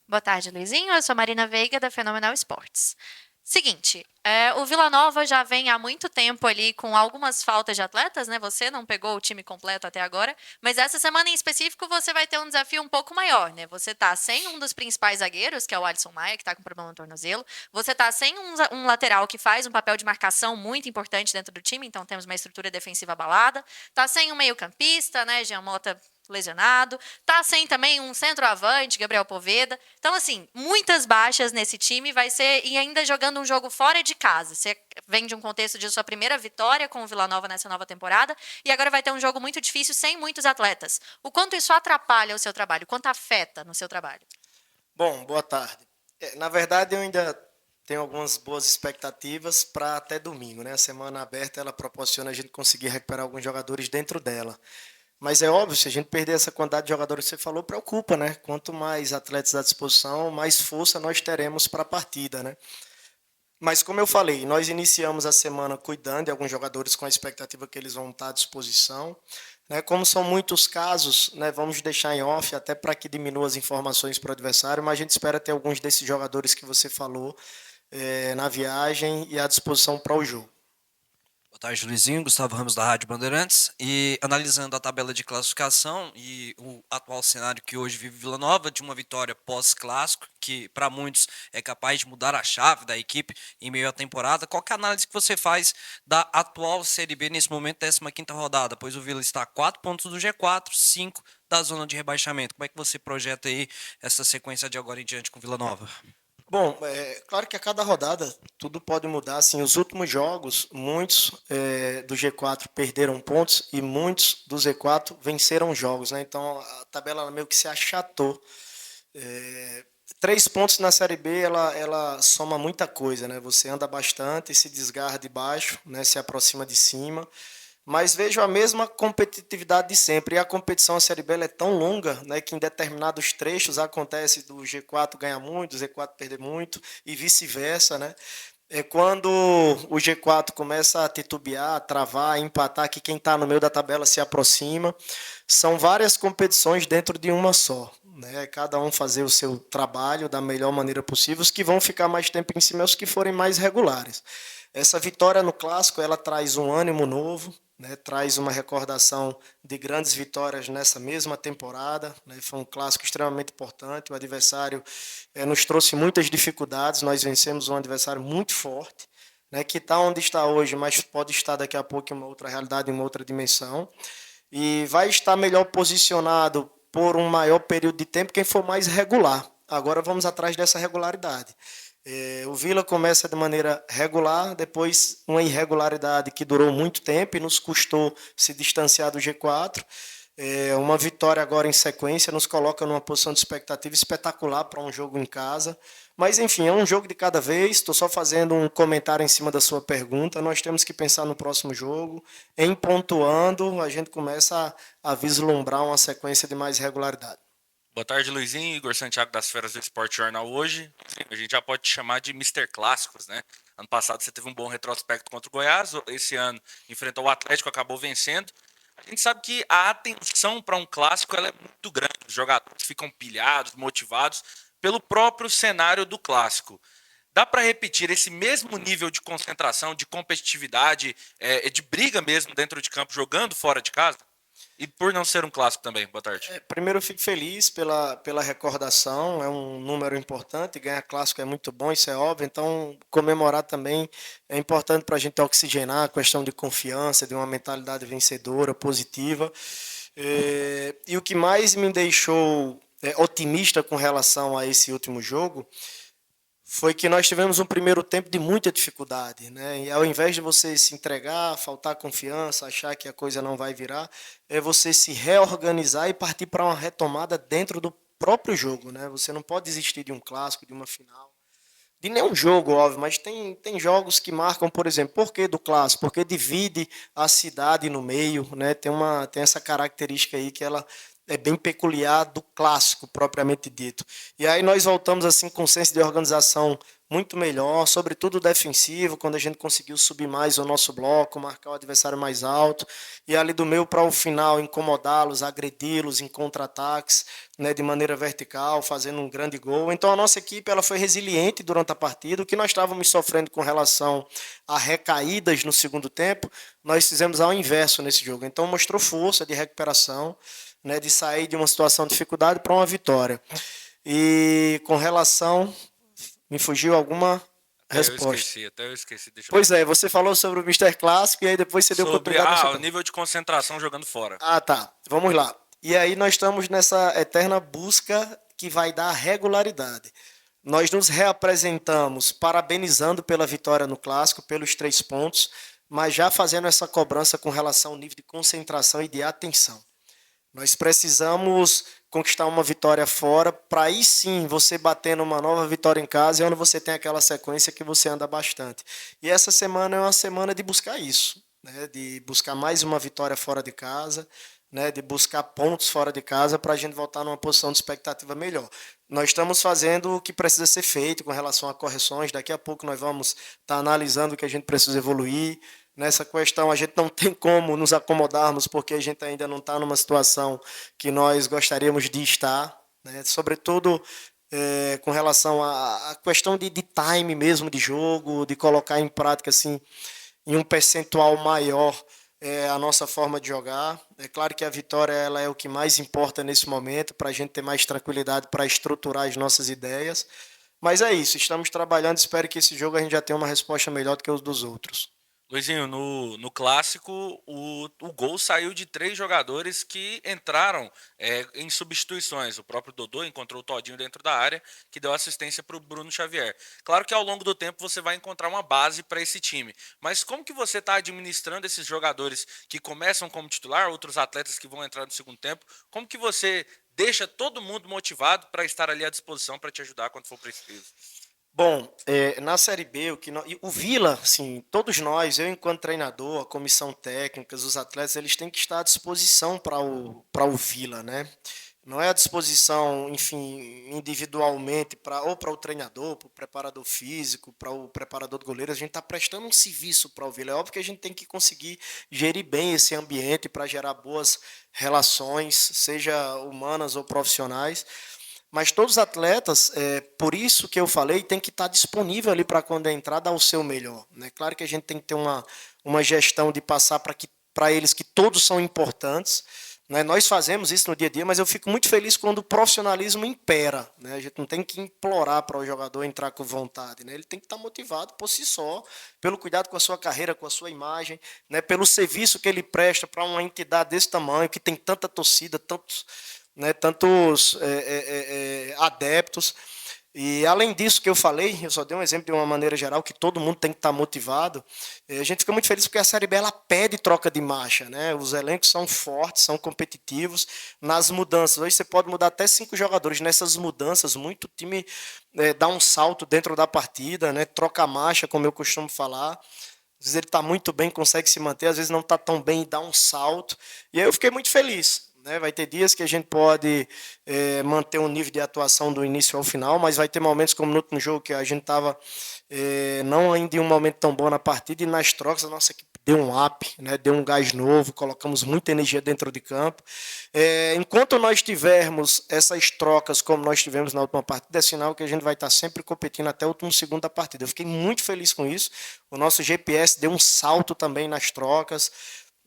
Boa tarde, Luizinho. Eu sou Marina Veiga, da Fenomenal Esportes. Seguinte, o Vila Nova já vem há muito tempo ali com algumas faltas de atletas, né? Você não pegou o time completo até agora, mas essa semana em específico você vai ter um desafio um pouco maior, né? Você tá sem um dos principais zagueiros, que é o Alisson Maia, que tá com problema no tornozelo. Você tá sem um lateral que faz um papel de marcação muito importante dentro do time, então temos uma estrutura defensiva abalada. Tá sem um meio-campista, né? Jean Mota lesionado. Tá sem também um centroavante, Gabriel Poveda. Então, assim, muitas baixas nesse time vai ser. E ainda jogando um jogo fora de casa. Você vem de um contexto de sua primeira vitória com o Vila Nova nessa nova temporada. E agora vai ter um jogo muito difícil sem muitos atletas. O quanto isso atrapalha o seu trabalho? O quanto afeta no seu trabalho? Bom, boa tarde. Na verdade, eu ainda tenho algumas boas expectativas para até domingo, né? A semana aberta ela proporciona a gente conseguir recuperar alguns jogadores dentro dela. Mas é óbvio, se a gente perder essa quantidade de jogadores que você falou, preocupa, né? Quanto mais atletas à disposição, mais força nós teremos para a partida, né? Mas como eu falei, nós iniciamos a semana cuidando de alguns jogadores com a expectativa que eles vão estar à disposição. Né? Como são muitos casos, né, vamos deixar em off até para que diminua as informações para o adversário, mas a gente espera ter alguns desses jogadores que você falou na viagem e à disposição para o jogo. Boa tarde, Luizinho. Gustavo Ramos, da Rádio Bandeirantes. E analisando a tabela de classificação e o atual cenário que hoje vive Vila Nova, de uma vitória pós-clássico, que para muitos é capaz de mudar a chave da equipe em meio à temporada, qual que é a análise que você faz da atual Série B nesse momento, 15ª rodada? Pois o Vila está a 4 pontos do G4, 5 da zona de rebaixamento. Como é que você projeta aí essa sequência de agora em diante com Vila Nova? Bom, é claro que a cada rodada tudo pode mudar. Assim, os últimos jogos, muitos do G4 perderam pontos e muitos do Z4 venceram jogos, né? Então a tabela ela meio que se achatou. 3 pontos na Série B, ela soma muita coisa, né? Você anda bastante, se desgarra de baixo, né? Se aproxima de cima. Mas vejo a mesma competitividade de sempre. E a competição, a Série B, ela é tão longa, né, que em determinados trechos acontece do G4 ganhar muito, do Z4 perder muito, e vice-versa, né? É quando o G4 começa a titubear, a travar, a empatar, que quem está no meio da tabela se aproxima. São várias competições dentro de uma só. Né? Cada um fazer o seu trabalho da melhor maneira possível. Os que vão ficar mais tempo em cima são os que forem mais regulares. Essa vitória no Clássico, ela traz um ânimo novo, né, traz uma recordação de grandes vitórias nessa mesma temporada. Né, foi um clássico extremamente importante. O adversário nos trouxe muitas dificuldades. Nós vencemos um adversário muito forte, né, que está onde está hoje, mas pode estar daqui a pouco em uma outra realidade, em uma outra dimensão. E vai estar melhor posicionado por um maior período de tempo quem for mais regular. Agora vamos atrás dessa regularidade. O Vila começa de maneira regular, depois uma irregularidade que durou muito tempo e nos custou se distanciar do G4. Uma vitória agora em sequência nos coloca numa posição de expectativa espetacular para um jogo em casa. Mas, enfim, é um jogo de cada vez. Estou só fazendo um comentário em cima da sua pergunta. Nós temos que pensar no próximo jogo. Em pontuando, a gente começa a vislumbrar uma sequência de mais regularidade. Boa tarde, Luizinho. Igor Santiago das Feras do Esporte Jornal hoje. A gente já pode te chamar de Mister Clássicos, né? Ano passado você teve um bom retrospecto contra o Goiás, esse ano enfrentou o Atlético, acabou vencendo. A gente sabe que a atenção para um clássico ela é muito grande. Os jogadores ficam pilhados, motivados pelo próprio cenário do clássico. Dá para repetir esse mesmo nível de concentração, de competitividade, de briga mesmo dentro de campo, jogando fora de casa? E por não ser um clássico também. Boa tarde. Primeiro, eu fico feliz pela recordação, é um número importante, ganhar clássico é muito bom, isso é óbvio, então comemorar também é importante para a gente oxigenar a questão de confiança, de uma mentalidade vencedora, positiva. E o que mais me deixou otimista com relação a esse último jogo foi que nós tivemos um primeiro tempo de muita dificuldade, né? E ao invés de você se entregar, faltar confiança, achar que a coisa não vai virar, é você se reorganizar e partir para uma retomada dentro do próprio jogo, né? Você não pode desistir de um clássico, de uma final, de nenhum jogo, óbvio, mas tem jogos que marcam, por exemplo, por que do clássico? Porque divide a cidade no meio, né? Tem essa característica aí que ela é bem peculiar do clássico propriamente dito. E aí nós voltamos assim com um senso de organização muito melhor, sobretudo defensivo, quando a gente conseguiu subir mais o nosso bloco, marcar o adversário mais alto, e ali do meio para o final incomodá-los, agredi-los em contra-ataques, né, de maneira vertical, fazendo um grande gol. Então a nossa equipe ela foi resiliente durante a partida. O que nós estávamos sofrendo com relação a recaídas no segundo tempo, nós fizemos ao inverso nesse jogo. Então mostrou força de recuperação, né, de sair de uma situação de dificuldade para uma vitória. E com relação me fugiu alguma resposta. Até eu esqueci. Deixa eu Pois é, você falou sobre o Mister Clássico e aí depois você deu Sobre continuidade. o nível de concentração jogando fora. Ah, tá. Vamos lá. E aí nós estamos nessa eterna busca que vai dar regularidade. Nós nos reapresentamos parabenizando pela vitória no Clássico, pelos 3 pontos, mas já fazendo essa cobrança com relação ao nível de concentração e de atenção. Nós precisamos conquistar uma vitória fora, para aí sim você batendo uma nova vitória em casa, é onde você tem aquela sequência que você anda bastante. E essa semana é uma semana de buscar isso, né? De buscar mais uma vitória fora de casa, né? De buscar pontos fora de casa para a gente voltar numa posição de expectativa melhor. Nós estamos fazendo o que precisa ser feito com relação a correções, daqui a pouco nós vamos estar analisando o que a gente precisa evoluir. Nessa questão, a gente não tem como nos acomodarmos, porque a gente ainda não está numa situação que nós gostaríamos de estar, né? Sobretudo com relação à questão de time mesmo de jogo, de colocar em prática assim, em um percentual maior a nossa forma de jogar. É claro que a vitória ela é o que mais importa nesse momento, para a gente ter mais tranquilidade para estruturar as nossas ideias. Mas é isso, estamos trabalhando, espero que esse jogo a gente já tenha uma resposta melhor do que os dos outros. Luizinho, no clássico, o gol saiu de 3 jogadores que entraram em substituições. O próprio Dodô encontrou o Todinho dentro da área, que deu assistência para o Bruno Xavier. Claro que ao longo do tempo você vai encontrar uma base para esse time. Mas como que você está administrando esses jogadores que começam como titular, outros atletas que vão entrar no segundo tempo? Como que você deixa todo mundo motivado para estar ali à disposição para te ajudar quando for preciso? Bom, na Série B, o Vila, assim, todos nós, eu enquanto treinador, a comissão técnica, os atletas, eles têm que estar à disposição para o Vila, né? Não é à disposição, enfim, individualmente, ou para o treinador, para o preparador físico, para o preparador de goleiro, a gente está prestando um serviço para o Vila. É óbvio que a gente tem que conseguir gerir bem esse ambiente para gerar boas relações, seja humanas ou profissionais. Mas todos os atletas, por isso que eu falei, tem que estar disponível ali para quando entrar, dar o seu melhor, né? Claro que a gente tem que ter uma gestão de passar para eles que todos são importantes, né? Nós fazemos isso no dia a dia, mas eu fico muito feliz quando o profissionalismo impera, né? A gente não tem que implorar para o jogador entrar com vontade, né? Ele tem que estar motivado por si só, pelo cuidado com a sua carreira, com a sua imagem, né? Pelo serviço que ele presta para uma entidade desse tamanho, que tem tanta torcida, tantos adeptos. E além disso que eu falei, eu só dei um exemplo de uma maneira geral, que todo mundo tem que estar motivado. A gente fica muito feliz porque a Série B ela pede troca de marcha, né? Os elencos são fortes, são competitivos. Nas mudanças, hoje você pode mudar até 5 jogadores. Nessas mudanças, muito time dá um salto dentro da partida, né? Troca a marcha, como eu costumo falar. Às vezes ele está muito bem, consegue se manter, às vezes não está tão bem e dá um salto. E aí eu fiquei muito feliz. Vai ter dias que a gente pode manter um nível de atuação do início ao final, mas vai ter momentos como no último jogo que a gente estava não ainda em um momento tão bom na partida, e nas trocas a nossa equipe deu um up, né? Deu um gás novo, colocamos muita energia dentro de campo. Enquanto nós tivermos essas trocas como nós tivemos na última partida, é sinal que a gente vai estar sempre competindo até o último segundo da partida. Eu fiquei muito feliz com isso. O nosso GPS deu um salto também nas trocas.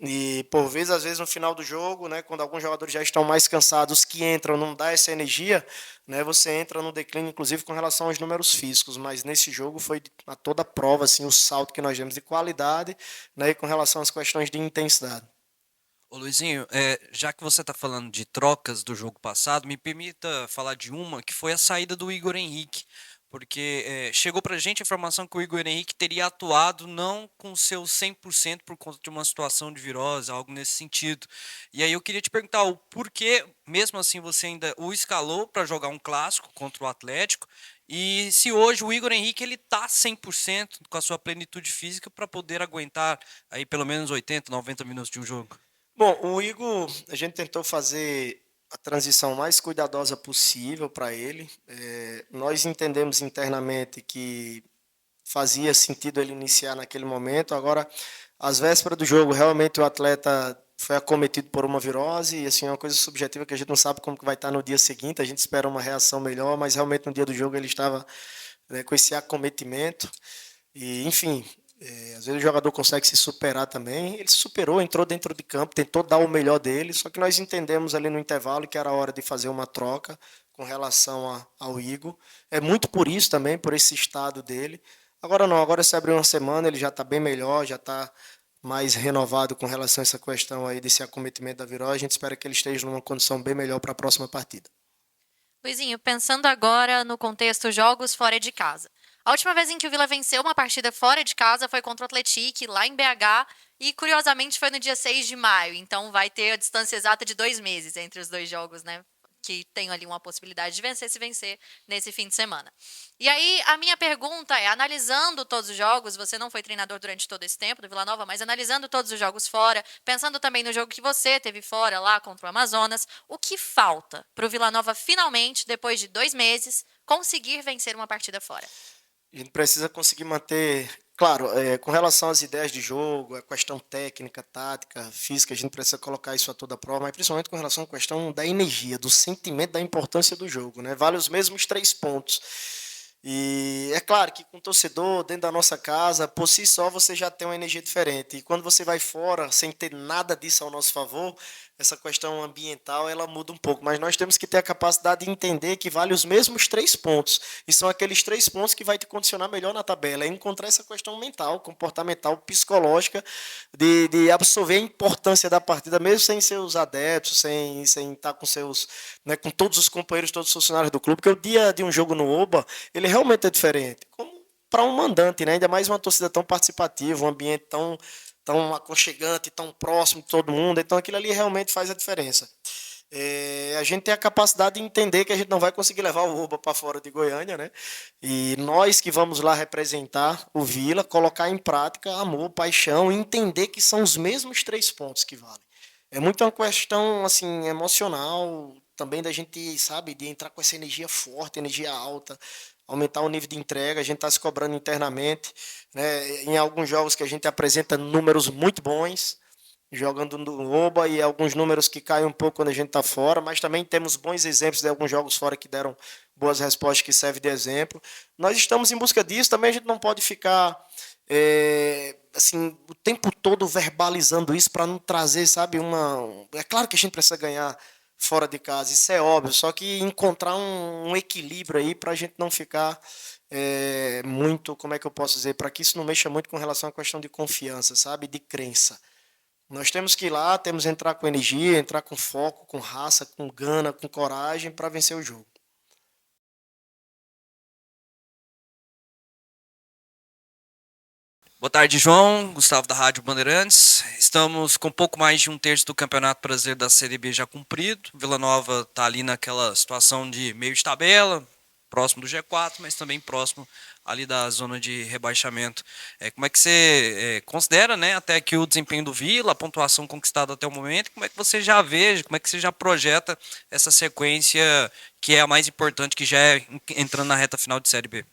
E por vezes, às vezes no final do jogo, né, quando alguns jogadores já estão mais cansados, que entram, não dá essa energia, né, você entra no declínio, inclusive com relação aos números físicos. Mas nesse jogo foi a toda prova assim, o salto que nós temos de qualidade, né, e com relação às questões de intensidade. Ô Luizinho, já que você está falando de trocas do jogo passado, me permita falar de uma que foi a saída do Igor Henrique. Porque chegou para a gente a informação que o Igor Henrique teria atuado não com seu 100% por conta de uma situação de virose, algo nesse sentido. E aí eu queria te perguntar o porquê, mesmo assim, você ainda o escalou para jogar um clássico contra o Atlético, e se hoje o Igor Henrique ele está 100% com a sua plenitude física para poder aguentar aí pelo menos 80, 90 minutos de um jogo. Bom, o Igor, a gente tentou fazer a transição mais cuidadosa possível para ele. Nós entendemos internamente que fazia sentido ele iniciar naquele momento. Agora, às vésperas do jogo, realmente o atleta foi acometido por uma virose, e assim, é uma coisa subjetiva que a gente não sabe como que vai estar no dia seguinte, a gente espera uma reação melhor, mas realmente no dia do jogo ele estava, né, com esse acometimento. E, enfim, às vezes o jogador consegue se superar também. Ele se superou, entrou dentro de campo, tentou dar o melhor dele, só que nós entendemos ali no intervalo que era hora de fazer uma troca com relação ao Igor. É muito por isso também, por esse estado dele. Agora não, agora se abriu uma semana, ele já está bem melhor, já está mais renovado com relação a essa questão aí desse acometimento da virose. A gente espera que ele esteja numa condição bem melhor para a próxima partida. Luizinho, pensando agora no contexto jogos fora de casa. A última vez em que o Vila venceu uma partida fora de casa foi contra o Atlético, lá em BH, e curiosamente foi no dia 6 de maio, então vai ter a distância exata de 2 meses entre os dois jogos, né? Que tem ali uma possibilidade de vencer, se vencer nesse fim de semana. E aí, a minha pergunta é, analisando todos os jogos, você não foi treinador durante todo esse tempo do Vila Nova, mas analisando todos os jogos fora, pensando também no jogo que você teve fora lá contra o Amazonas, o que falta para o Vila Nova finalmente, depois de 2 meses, conseguir vencer uma partida fora? A gente precisa conseguir manter, claro, com relação às ideias de jogo, a questão técnica, tática, física, a gente precisa colocar isso a toda prova, mas principalmente com relação à questão da energia, do sentimento, da importância do jogo, né? Vale os mesmos 3 pontos. E é claro que com o torcedor, dentro da nossa casa, por si só você já tem uma energia diferente. E quando você vai fora, sem ter nada disso ao nosso favor, essa questão ambiental ela muda um pouco. Mas nós temos que ter a capacidade de entender que vale os mesmos 3 pontos. E são aqueles 3 pontos que vai te condicionar melhor na tabela. É encontrar essa questão mental, comportamental, psicológica, de absorver a importância da partida, mesmo sem seus adeptos, sem estar com seus, né, com todos os companheiros, todos os funcionários do clube, porque o dia de um jogo no Oba, ele realmente é diferente. Como para um mandante, né? Ainda mais uma torcida tão participativa, um ambiente tão aconchegante, tão próximo de todo mundo. Então aquilo ali realmente faz a diferença. A gente tem a capacidade de entender que a gente não vai conseguir levar o Oba para fora de Goiânia, né? E nós que vamos lá representar o Vila, colocar em prática amor, paixão, e entender que são os mesmos 3 pontos que valem. É muito uma questão assim emocional também da gente, sabe, de entrar com essa energia forte, energia alta, aumentar o nível de entrega. A gente está se cobrando internamente, né? Em alguns jogos que a gente apresenta números muito bons, jogando no Oba, e alguns números que caem um pouco quando a gente está fora, mas também temos bons exemplos de alguns jogos fora que deram boas respostas que servem de exemplo. Nós estamos em busca disso, também a gente não pode ficar assim, o tempo todo verbalizando isso para não trazer, sabe, É claro que a gente precisa ganhar fora de casa, isso é óbvio, só que encontrar um equilíbrio aí para a gente não ficar muito, como é que eu posso dizer, para que isso não mexa muito com relação à questão de confiança, sabe, de crença. Nós temos que ir lá, temos que entrar com energia, entrar com foco, com raça, com gana, com coragem para vencer o jogo. Boa tarde, João. Gustavo da Rádio Bandeirantes. Estamos com um pouco mais de um terço do Campeonato Brasileiro da Série B já cumprido. Vila Nova está ali naquela situação de meio de tabela, próximo do G4, mas também próximo ali da zona de rebaixamento. Como é que você considera, né, até aqui o desempenho do Vila, a pontuação conquistada até o momento? Como é que você já vê, como é que você já projeta essa sequência que é a mais importante, que já é entrando na reta final de Série B?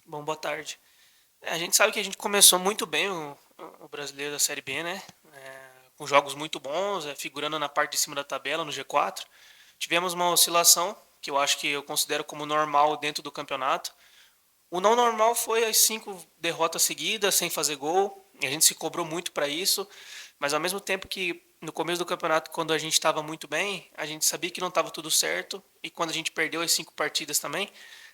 Bom, boa tarde. A gente sabe que a gente começou muito bem o brasileiro da Série B, né? Com jogos muito bons, figurando na parte de cima da tabela, no G4. Tivemos uma oscilação, que eu acho que eu considero como normal dentro do campeonato. O não normal foi as 5 derrotas seguidas, sem fazer gol. A gente se cobrou muito para isso, mas ao mesmo tempo que no começo do campeonato, quando a gente estava muito bem, a gente sabia que não estava tudo certo, e quando a gente perdeu as 5 partidas também,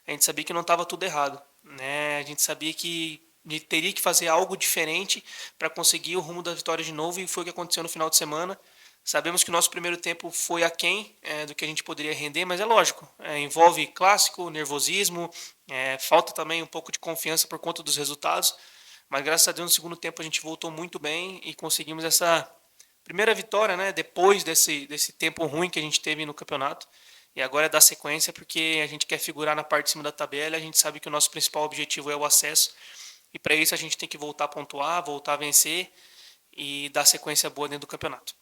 a gente sabia que não estava tudo errado, né? A gente sabia que teria que fazer algo diferente para conseguir o rumo da vitória de novo, e foi o que aconteceu no final de semana. Sabemos que o nosso primeiro tempo foi aquém do que a gente poderia render, mas é lógico, envolve clássico, nervosismo, falta também um pouco de confiança por conta dos resultados, mas graças a Deus no segundo tempo a gente voltou muito bem e conseguimos essa primeira vitória, né, depois desse tempo ruim que a gente teve no campeonato. E agora é dar sequência, porque a gente quer figurar na parte de cima da tabela, a gente sabe que o nosso principal objetivo é o acesso, e para isso a gente tem que voltar a pontuar, voltar a vencer e dar sequência boa dentro do campeonato.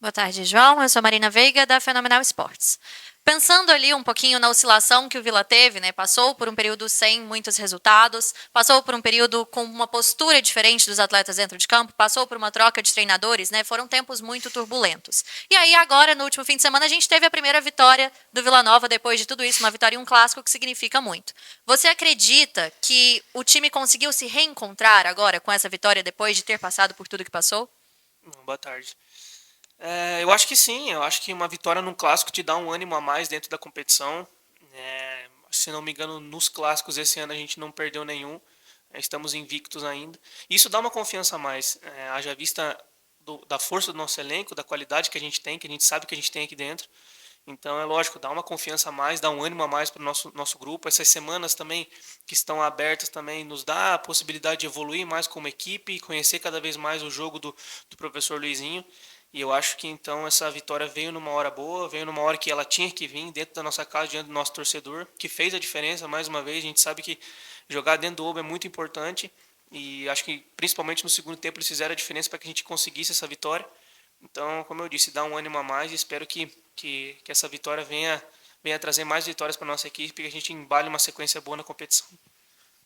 Boa tarde, João. Eu sou Marina Veiga, da Fenomenal Esportes. Pensando ali um pouquinho na oscilação que o Vila teve, né? Passou por um período sem muitos resultados, passou por um período com uma postura diferente dos atletas dentro de campo, passou por uma troca de treinadores, né? Foram tempos muito turbulentos. E aí agora, no último fim de semana, a gente teve a primeira vitória do Vila Nova depois de tudo isso, uma vitória em um clássico que significa muito. Você acredita que o time conseguiu se reencontrar agora com essa vitória depois de ter passado por tudo que passou? Boa tarde. Eu acho que sim, eu acho que uma vitória num clássico te dá um ânimo a mais dentro da competição. Se não me engano, nos clássicos esse ano a gente não perdeu nenhum, estamos invictos ainda. Isso dá uma confiança a mais, haja vista da força do nosso elenco, da qualidade que a gente tem, que a gente sabe que a gente tem aqui dentro. Então é lógico, dá uma confiança a mais, dá um ânimo a mais para o nosso grupo. Essas semanas também que estão abertas também nos dá a possibilidade de evoluir mais como equipe, conhecer cada vez mais o jogo do professor Luizinho. E eu acho que então essa vitória veio numa hora boa, veio numa hora que ela tinha que vir dentro da nossa casa, diante do nosso torcedor, que fez a diferença mais uma vez. A gente sabe que jogar dentro do Oba é muito importante e acho que principalmente no segundo tempo eles fizeram a diferença para que a gente conseguisse essa vitória. Então, como eu disse, dá um ânimo a mais e espero que essa vitória venha trazer mais vitórias para a nossa equipe e que a gente embale uma sequência boa na competição.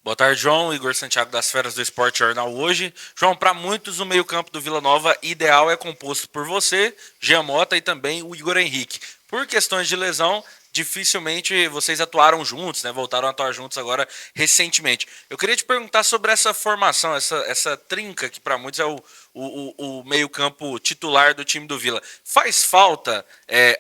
Boa tarde, João. Igor Santiago das Feras do Esporte Jornal hoje. João, para muitos o meio-campo do Vila Nova ideal é composto por você, Jean Mota e também o Igor Henrique. Por questões de lesão, dificilmente vocês atuaram juntos, né? Voltaram a atuar juntos agora recentemente. Eu queria te perguntar sobre essa formação, essa trinca que para muitos é o meio-campo titular do time do Vila. Faz falta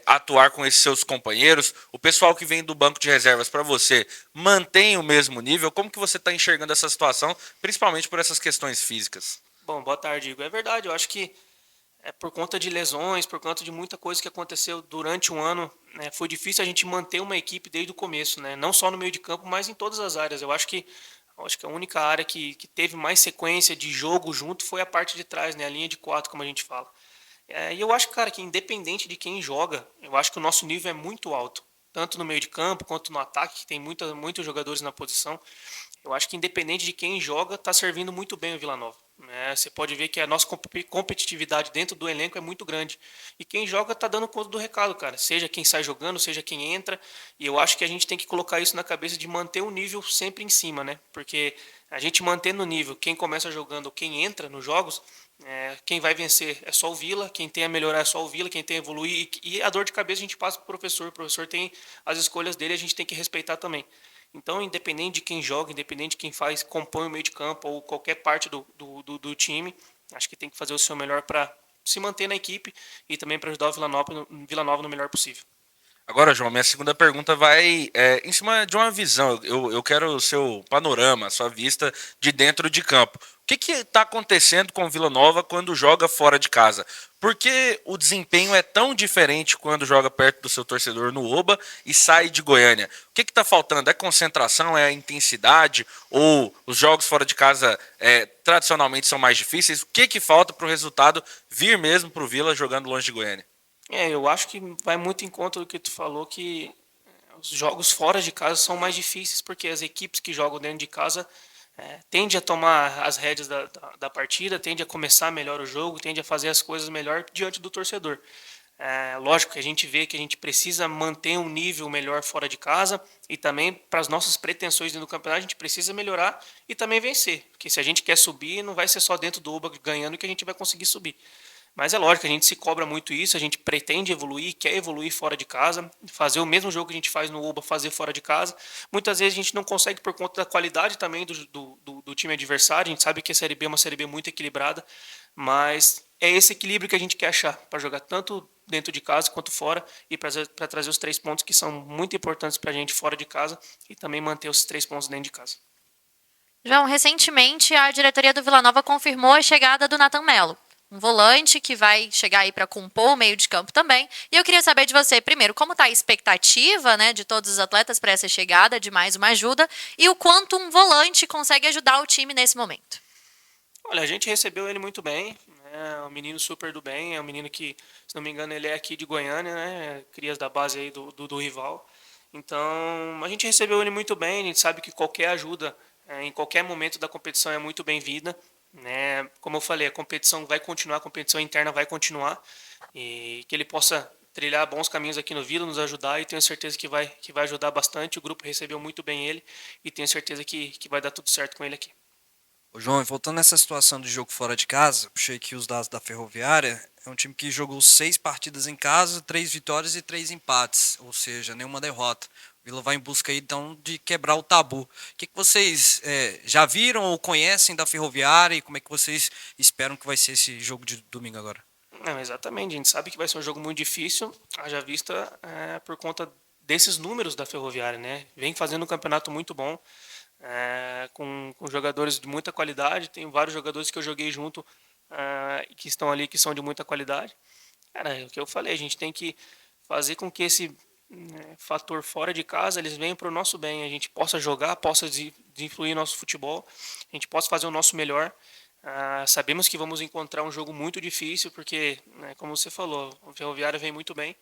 atuar com esses seus companheiros? O pessoal que vem do banco de reservas para você mantém o mesmo nível? Como que você está enxergando essa situação, principalmente por essas questões físicas? Bom, boa tarde, Igor. É verdade, eu acho que por conta de lesões, por conta de muita coisa que aconteceu durante um ano, né, foi difícil a gente manter uma equipe desde o começo, né? Não só no meio de campo, mas em todas as áreas. Eu acho que a única área que teve mais sequência de jogo junto foi a parte de trás, né? A linha de quatro, como a gente fala. E eu acho, cara, que independente de quem joga, eu acho que o nosso nível é muito alto. Tanto no meio de campo quanto no ataque, que tem muitos jogadores na posição. Eu acho que independente de quem joga, está servindo muito bem o Vila Nova. Você pode ver que a nossa competitividade dentro do elenco é muito grande. E quem joga está dando conta do recado, cara. Seja quem sai jogando, seja quem entra. E eu acho que a gente tem que colocar isso na cabeça de manter o nível sempre em cima, né? Porque a gente mantendo o nível, quem começa jogando, quem entra nos jogos, quem vai vencer é só o Vila, quem tem a melhorar é só o Vila, quem tem a evoluir. E a dor de cabeça a gente passa para o professor tem as escolhas dele, a gente tem que respeitar também. Então, independente de quem joga, independente de quem compõe o meio de campo ou qualquer parte do time, acho que tem que fazer o seu melhor para se manter na equipe e também para ajudar o Vila Nova no melhor possível. Agora, João, minha segunda pergunta vai em cima de uma visão. Eu quero o seu panorama, a sua vista de dentro de campo. O que está acontecendo com o Vila Nova quando joga fora de casa? Por que o desempenho é tão diferente quando joga perto do seu torcedor no Oba e sai de Goiânia? O que está faltando? É concentração? É intensidade? Ou os jogos fora de casa tradicionalmente são mais difíceis? O que falta para o resultado vir mesmo para o Vila jogando longe de Goiânia? Eu acho que vai muito em conta do que tu falou, que os jogos fora de casa são mais difíceis, porque as equipes que jogam dentro de casa tendem a tomar as rédeas da partida, tendem a começar melhor o jogo, tendem a fazer as coisas melhor diante do torcedor. Lógico que a gente vê que a gente precisa manter um nível melhor fora de casa e também para as nossas pretensões dentro do campeonato a gente precisa melhorar e também vencer, porque se a gente quer subir não vai ser só dentro do Oba ganhando que a gente vai conseguir subir. Mas é lógico, a gente se cobra muito isso, a gente pretende evoluir, quer evoluir fora de casa, fazer o mesmo jogo que a gente faz no Oba, fazer fora de casa. Muitas vezes a gente não consegue por conta da qualidade também do time adversário, a gente sabe que a Série B é uma Série B muito equilibrada, mas é esse equilíbrio que a gente quer achar, para jogar tanto dentro de casa quanto fora e para trazer os 3 pontos que são muito importantes para a gente fora de casa e também manter os 3 pontos dentro de casa. João, recentemente a diretoria do Vila Nova confirmou a chegada do Nathan Melo, um volante que vai chegar aí para compor o meio de campo também. E eu queria saber de você, primeiro, como está a expectativa, né, de todos os atletas para essa chegada, de mais uma ajuda, e o quanto um volante consegue ajudar o time nesse momento. Olha, a gente recebeu ele muito bem, né? É um menino super do bem, é um menino que, se não me engano, ele é aqui de Goiânia, né? Crias da base aí do rival. Então, a gente recebeu ele muito bem, a gente sabe que qualquer ajuda em qualquer momento da competição é muito bem-vinda. né? Como eu falei, a competição vai continuar, a competição interna vai continuar e que ele possa trilhar bons caminhos aqui no Vila, nos ajudar e tenho certeza que vai ajudar bastante. O grupo recebeu muito bem ele e tenho certeza que vai dar tudo certo com ele aqui. Ô, João, e voltando nessa situação do jogo fora de casa, puxei aqui os dados da Ferroviária, é um time que jogou 6 partidas em casa, 3 vitórias e 3 empates, ou seja, nenhuma derrota. O Vila vai em busca aí, então, de quebrar o tabu. O que vocês já viram ou conhecem da Ferroviária e como é que vocês esperam que vai ser esse jogo de domingo agora? Não, exatamente, a gente sabe que vai ser um jogo muito difícil, haja vista por conta desses números da Ferroviária, né? Vem fazendo um campeonato muito bom, com jogadores de muita qualidade. Tem vários jogadores que eu joguei junto e que estão ali que são de muita qualidade. Cara, é o que eu falei, a gente tem que fazer com que esse fator fora de casa eles venham para o nosso bem, a gente possa jogar, possa influir nosso futebol, a gente possa fazer o nosso melhor. Sabemos que vamos encontrar um jogo muito difícil, porque, né, como você falou, o Ferroviário vem muito bem.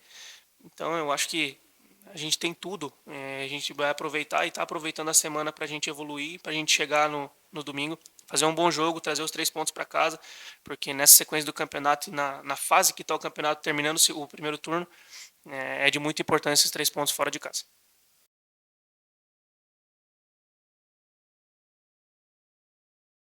Então eu acho que a gente tem tudo. A gente vai aproveitar e está aproveitando a semana para a gente evoluir, para a gente chegar no domingo, fazer um bom jogo, trazer os 3 pontos para casa, porque nessa sequência do campeonato e na fase que está o campeonato terminando o primeiro turno, é de muita importância esses 3 pontos fora de casa.